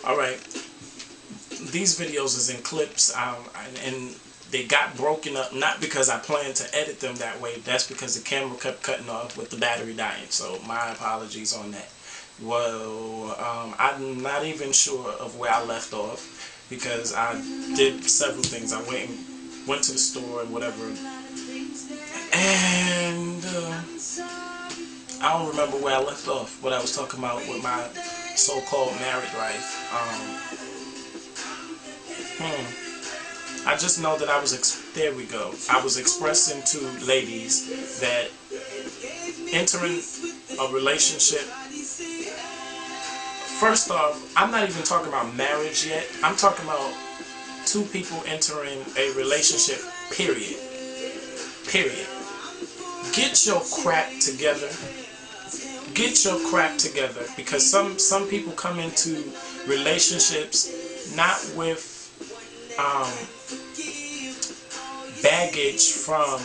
Alright, these videos is in clips, and they got broken up, not because I planned to edit them that way. That's because the camera kept cutting off with the battery dying, so my apologies on that. Well, I'm not even sure of where I left off, because I did several things. I went to the store and whatever, and I don't remember where I left off, what I was talking about with my so-called married life. I just know that I was expressing to ladies that entering a relationship, first off, I'm not even talking about marriage yet. I'm talking about two people entering a relationship, period. Period. Get your crap together. Get your crap together, because some people come into relationships not with baggage from,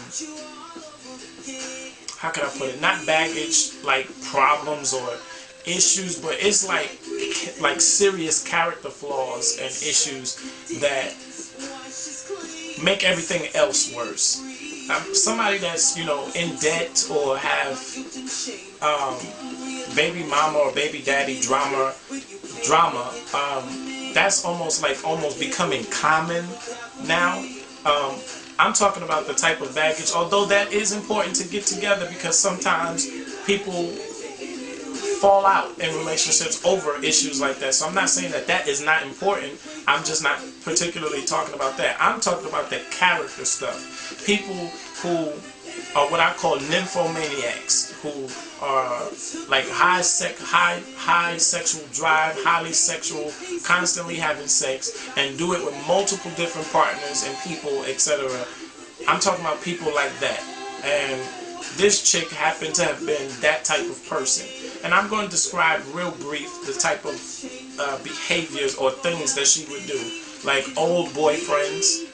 how can I put it, not baggage like problems or issues, but it's like serious character flaws and issues that make everything else worse. Somebody that's, in debt or have baby mama or baby daddy drama, that's almost becoming common now. I'm talking about the type of baggage, although that is important to get together, because sometimes people fall out in relationships over issues like that. So I'm not saying that is not important. I'm just not particularly talking about that. I'm talking about the character stuff. People who are what I call nymphomaniacs, who are like high sexual drive, highly sexual, constantly having sex, and do it with multiple different partners and people, etc. I'm talking about people like that. And this chick happened to have been that type of person. And I'm going to describe real brief the type of behaviors or things that she would do. Like old boyfriends,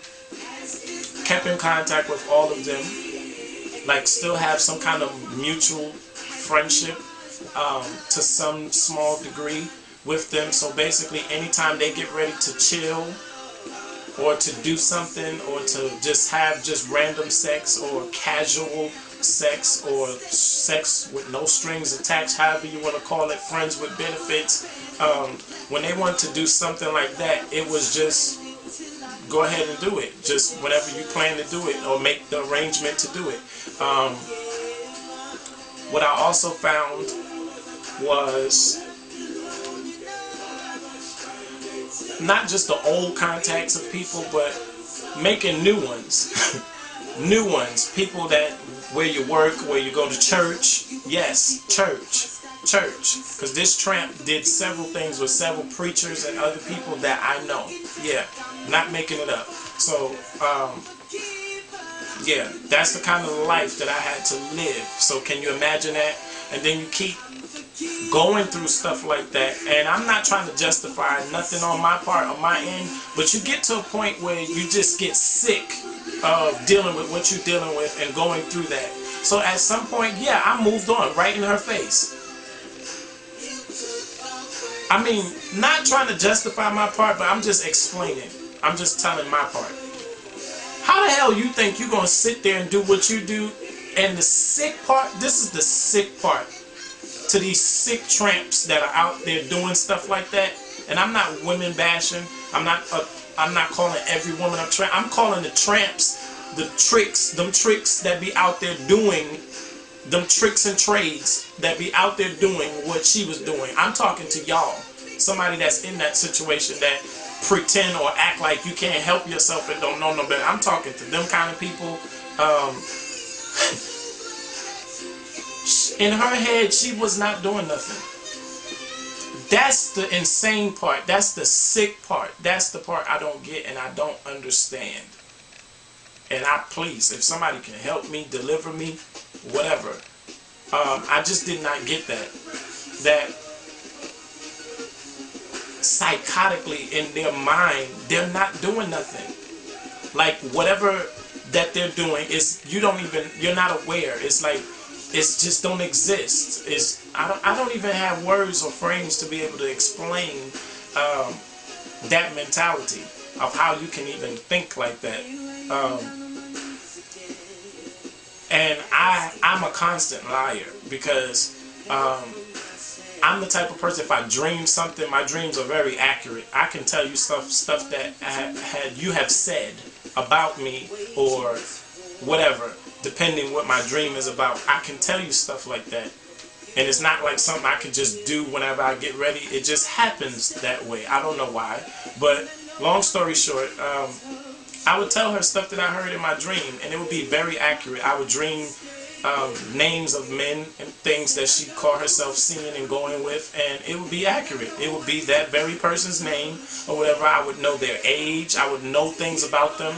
kept in contact with all of them, like still have some kind of mutual friendship to some small degree with them. So basically anytime they get ready to chill or to do something, or to just have random sex or casual sex, or sex with no strings attached, however you want to call it, friends with benefits, when they want to do something like that, it was just go ahead and do it, just whenever you plan to do it or make the arrangement to do it. What I also found was not just the old contacts of people, but making new ones. New ones, people that where you work, where you go to church. Yes, church, because this tramp did several things with several preachers and other people that I know. Yeah, not making it up. So yeah, that's the kind of life that I had to live. So can you imagine that? And then you keep going through stuff like that, and I'm not trying to justify nothing on my part, on my end, but you get to a point where you just get sick of dealing with what you're dealing with and going through that. So at some point, yeah, I moved on right in her face. I mean, not trying to justify my part, but I'm just explaining. I'm just telling my part. How the hell you think you're going to sit there and do what you do? And the sick part, this is the sick part to these sick tramps that are out there doing stuff like that. And I'm not women bashing. I'm not calling every woman a tramp. I'm calling the tramps, them tricks that be out there doing, them tricks and trades that be out there doing what she was doing. I'm talking to y'all, somebody that's in that situation that pretend or act like you can't help yourself and don't know no better. I'm talking to them kind of people. In her head, she was not doing nothing. That's the insane part. That's the sick part. That's the part I don't get and I don't understand. And please, if somebody can help me, deliver me, whatever. I just did not get that. That psychotically in their mind, they're not doing nothing. Like whatever that they're doing is, you're not aware. It's like, it's just don't exist. I don't even have words or frames to be able to explain that mentality of how you can even think like that. And I'm a constant liar because I'm the type of person, if I dream something, my dreams are very accurate. I can tell you stuff that you have said about me or whatever, depending what my dream is about. I can tell you stuff like that. And it's not like something I can just do whenever I get ready. It just happens that way. I don't know why. But long story short, I would tell her stuff that I heard in my dream, and it would be very accurate. I would dream names of men and things that she called herself seeing and going with, and it would be accurate. It would be that very person's name or whatever. I would know their age. I would know things about them.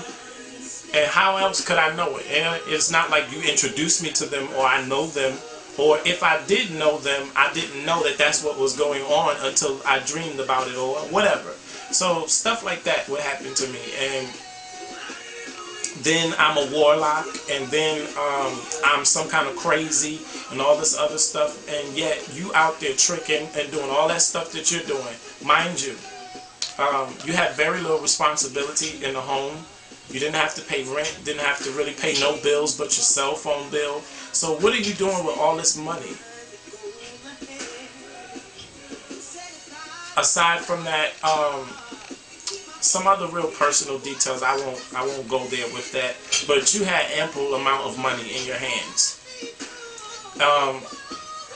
And how else could I know it? And it's not like you introduced me to them or I know them. Or if I did know them, I didn't know that that's what was going on until I dreamed about it or whatever. So stuff like that would happen to me. And then I'm a warlock, and then I'm some kind of crazy and all this other stuff. And yet you out there tricking and doing all that stuff that you're doing. Mind you, you had very little responsibility in the home. You didn't have to pay rent, didn't have to really pay no bills but your cell phone bill. So what are you doing with all this money? Aside from that, some other real personal details, I won't go there with that. But you had ample amount of money in your hands.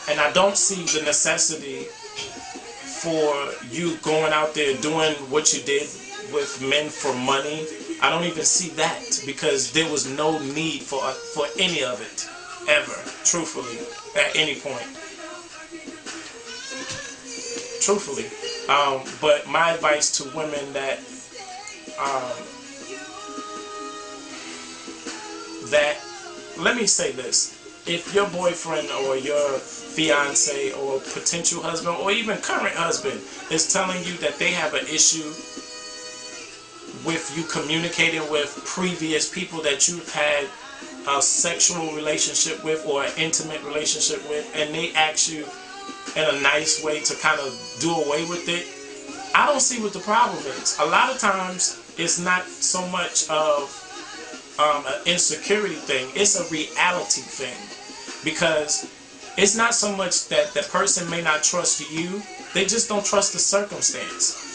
And I don't see the necessity for you going out there doing what you did with men for money. I don't even see that, because there was no need for any of it, ever, truthfully, at any point. Truthfully. But my advice to women that let me say this: if your boyfriend or your fiance or potential husband or even current husband is telling you that they have an issue with you communicating with previous people that you've had a sexual relationship with or an intimate relationship with, and they ask you in a nice way to kind of do away with it, I don't see what the problem is. A lot of times it's not so much of an insecurity thing, it's a reality thing, because it's not so much that the person may not trust you, they just don't trust the circumstance.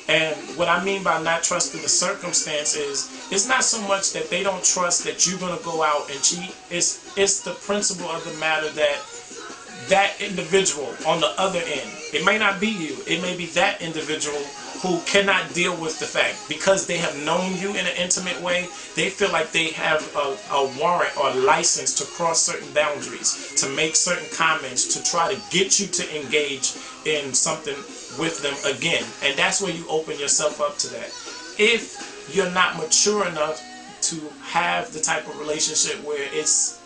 And what I mean by not trusting the circumstance is, it's not so much that they don't trust that you're going to go out and cheat. It's the principle of the matter that that individual on the other end, it may not be you, it may be that individual who cannot deal with the fact, because they have known you in an intimate way, they feel like they have a warrant or license to cross certain boundaries, to make certain comments, to try to get you to engage in something with them again. And that's where you open yourself up to that. If you're not mature enough to have the type of relationship where it's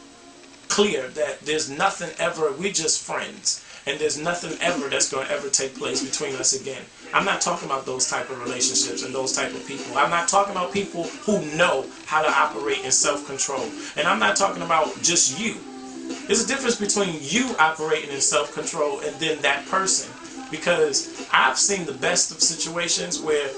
clear that there's nothing ever, we're just friends, and there's nothing ever that's going to ever take place between us again. I'm not talking about those type of relationships and those type of people. I'm not talking about people who know how to operate in self-control. And I'm not talking about just you. There's a difference between you operating in self-control and then that person. Because I've seen the best of situations where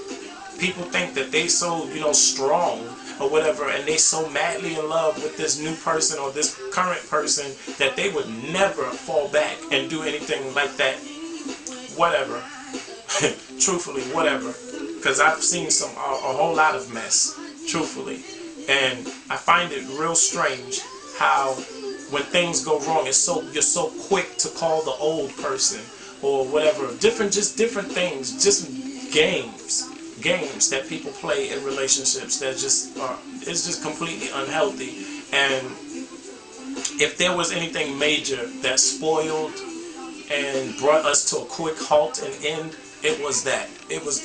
people think that they so, strong or whatever, and they so madly in love with this new person or this current person that they would never fall back and do anything like that. Whatever. Truthfully, whatever. Because I've seen a whole lot of mess, truthfully. And I find it real strange how when things go wrong, you're so quick to call the old person or whatever. Different things, just games that people play in relationships that it's just completely unhealthy. And if there was anything major that spoiled and brought us to a quick halt and end, it was that. It was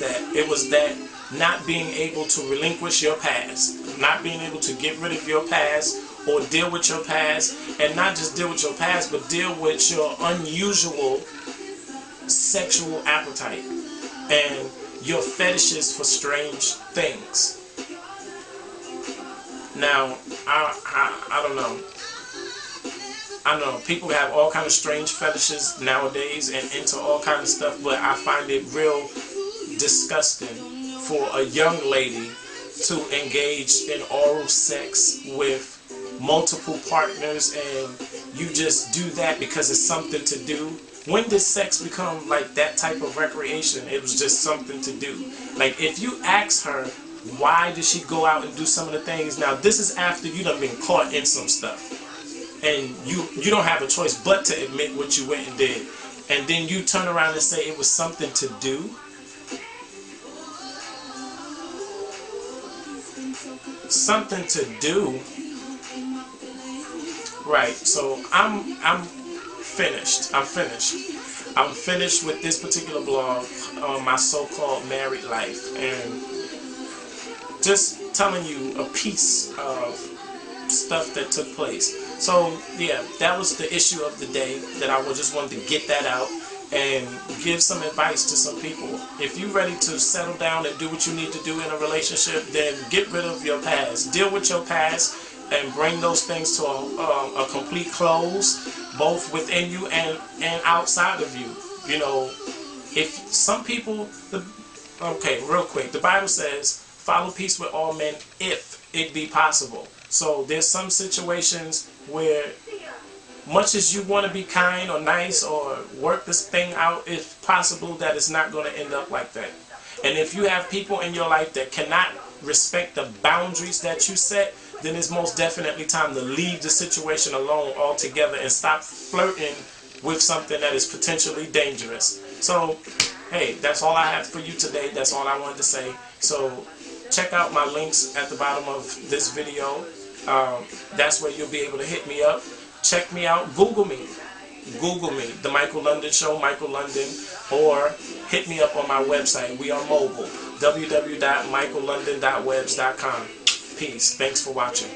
that not being able to relinquish your past, not being able to get rid of your past or deal with your past, and not just deal with your past, but deal with your unusual sexual appetite and your fetishes for strange things. Now, I don't know. I know people have all kind of strange fetishes nowadays and into all kind of stuff, but I find it real disgusting for a young lady to engage in oral sex with multiple partners, and you just do that because it's something to do. When did sex become like that type of recreation? It was just something to do. Like, if you ask her, why did she go out and do some of the things? Now, this is after you done been caught in some stuff, and you don't have a choice but to admit what you went and did, and then you turn around and say it was something to do. Something to do. Right, so I'm finished. I'm finished with this particular blog on my so-called married life, and just telling you a piece of stuff that took place. So yeah, that was the issue of the day, that I just wanted to get that out and give some advice to some people. If you're ready to settle down and do what you need to do in a relationship, then get rid of your past. Deal with your past and bring those things to a complete close, both within you and outside of you. You know, if some people, okay, real quick, the Bible says, follow peace with all men if it be possible. So there's some situations where, much as you want to be kind or nice or work this thing out, if possible, that it's not going to end up like that. And if you have people in your life that cannot respect the boundaries that you set, then it's most definitely time to leave the situation alone altogether and stop flirting with something that is potentially dangerous. So, hey, that's all I have for you today. That's all I wanted to say. So, check out my links at the bottom of this video. That's where you'll be able to hit me up. Check me out. Google me. The Michael London Show, Michael London, or hit me up on my website. We are mobile. www.michaellondon.webs.com. Peace. Thanks for watching.